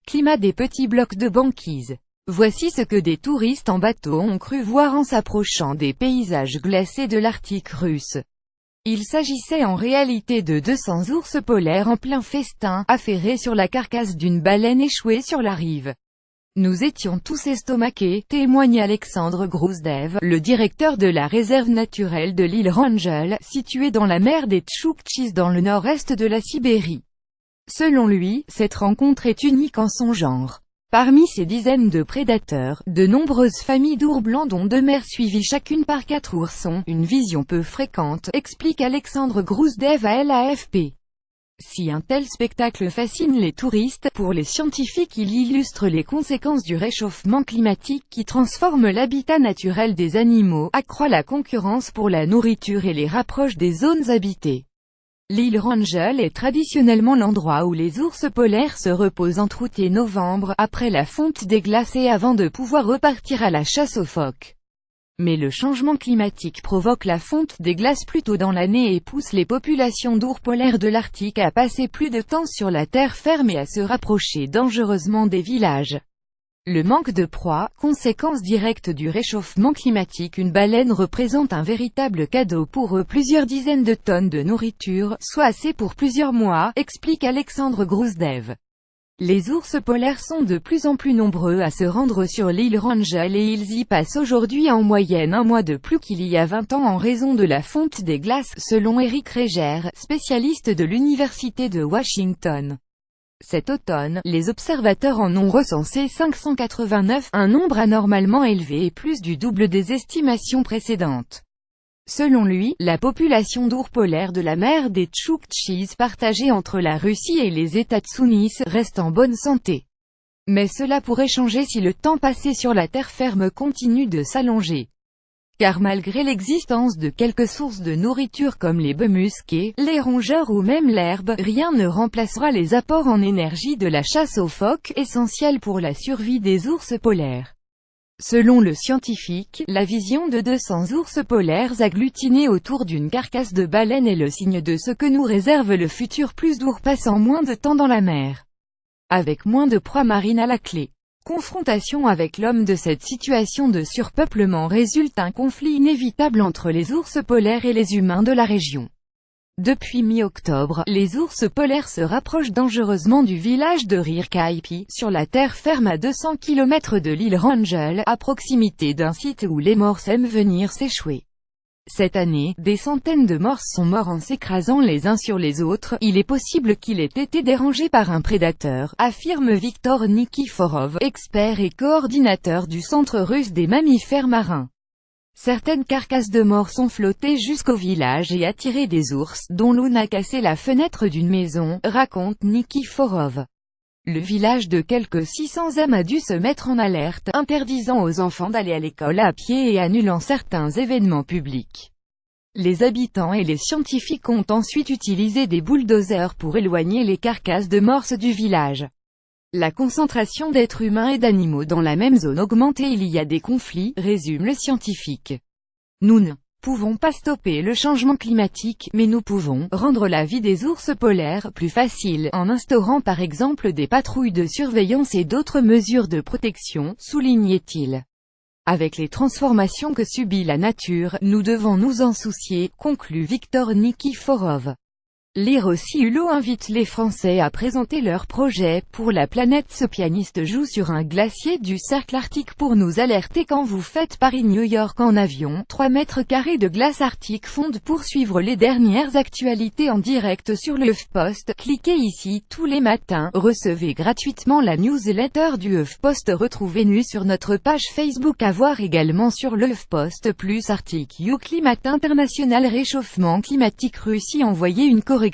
climat des petits blocs de banquise. Voici ce que des touristes en bateau ont cru voir en s'approchant des paysages glacés de l'Arctique russe. Il s'agissait en réalité de 200 ours polaires en plein festin, affairés sur la carcasse d'une baleine échouée sur la rive. Nous étions tous estomaqués, témoigne Alexandre Grouzdev, le directeur de la réserve naturelle de l'île Wrangel, située dans la mer des Tchoukchtchis dans le nord-est de la Sibérie. Selon lui, cette rencontre est unique en son genre. Parmi ces dizaines de prédateurs, de nombreuses familles d'ours blancs dont 2 mères suivies chacune par 4 oursons, une vision peu fréquente, explique Alexandre Grouzdev à l'AFP. Si un tel spectacle fascine les touristes, pour les scientifiques il illustre les conséquences du réchauffement climatique qui transforme l'habitat naturel des animaux, accroît la concurrence pour la nourriture et les rapproche des zones habitées. L'île Wrangel est traditionnellement l'endroit où les ours polaires se reposent entre août et novembre, après la fonte des glaces et avant de pouvoir repartir à la chasse aux phoques. Mais le changement climatique provoque la fonte des glaces plus tôt dans l'année et pousse les populations d'ours polaires de l'Arctique à passer plus de temps sur la terre ferme et à se rapprocher dangereusement des villages. Le manque de proie, conséquence directe du réchauffement climatique. Une baleine représente un véritable cadeau pour eux, plusieurs dizaines de tonnes de nourriture, soit assez pour plusieurs mois, explique Alexandre Grouzdev. Les ours polaires sont de plus en plus nombreux à se rendre sur l'île Wrangel et ils y passent aujourd'hui en moyenne 1 mois de plus qu'il y a 20 ans en raison de la fonte des glaces, selon Eric Reger, spécialiste de l'Université de Washington. Cet automne, les observateurs en ont recensé 589, un nombre anormalement élevé et plus du double des estimations précédentes. Selon lui, la population d'ours polaires de la mer des Tchoukchtchis partagée entre la Russie et les États Sounis reste en bonne santé. Mais cela pourrait changer si le temps passé sur la terre ferme continue de s'allonger. Car malgré l'existence de quelques sources de nourriture comme les bœufs musqués, les rongeurs ou même l'herbe, rien ne remplacera les apports en énergie de la chasse aux phoques, essentiels pour la survie des ours polaires. Selon le scientifique, la vision de 200 ours polaires agglutinés autour d'une carcasse de baleine est le signe de ce que nous réserve le futur, plus d'ours passant moins de temps dans la mer, avec moins de proies marines à la clé. Confrontation avec l'homme. De cette situation de surpeuplement résulte un conflit inévitable entre les ours polaires et les humains de la région. Depuis mi-octobre, les ours polaires se rapprochent dangereusement du village de Rirkaipi, sur la terre ferme à 200 km de l'île Wrangel, à proximité d'un site où les morses aiment venir s'échouer. Cette année, des centaines de morses sont morts en s'écrasant les uns sur les autres. Il est possible qu'il ait été dérangé par un prédateur, affirme Viktor Nikiforov, expert et coordinateur du Centre russe des mammifères marins. Certaines carcasses de morses ont flotté jusqu'au village et attiré des ours, dont l'une a cassé la fenêtre d'une maison, raconte Nikiforov. Le village de quelques 600 âmes a dû se mettre en alerte, interdisant aux enfants d'aller à l'école à pied et annulant certains événements publics. Les habitants et les scientifiques ont ensuite utilisé des bulldozers pour éloigner les carcasses de morses du village. La concentration d'êtres humains et d'animaux dans la même zone augmente et il y a des conflits, résume le scientifique. Nous ne pouvons pas stopper le changement climatique, mais nous pouvons rendre la vie des ours polaires plus facile, en instaurant par exemple des patrouilles de surveillance et d'autres mesures de protection, soulignait-il. Avec les transformations que subit la nature, nous devons nous en soucier, conclut Viktor Nikiforov. Lire aussi. Hulot invite les Français à présenter leurs projets pour la planète. Ce pianiste joue sur un glacier du cercle arctique pour nous alerter quand vous faites Paris-New York en avion. 3 mètres carrés de glace arctique fondent. Pour suivre les dernières actualités en direct sur le HuffPost, cliquez ici. Tous les matins, recevez gratuitement la newsletter du HuffPost. Retrouvez-nous sur notre page Facebook. À voir également sur le HuffPost plus article. Climat international, réchauffement climatique, Russie envoyé une correction.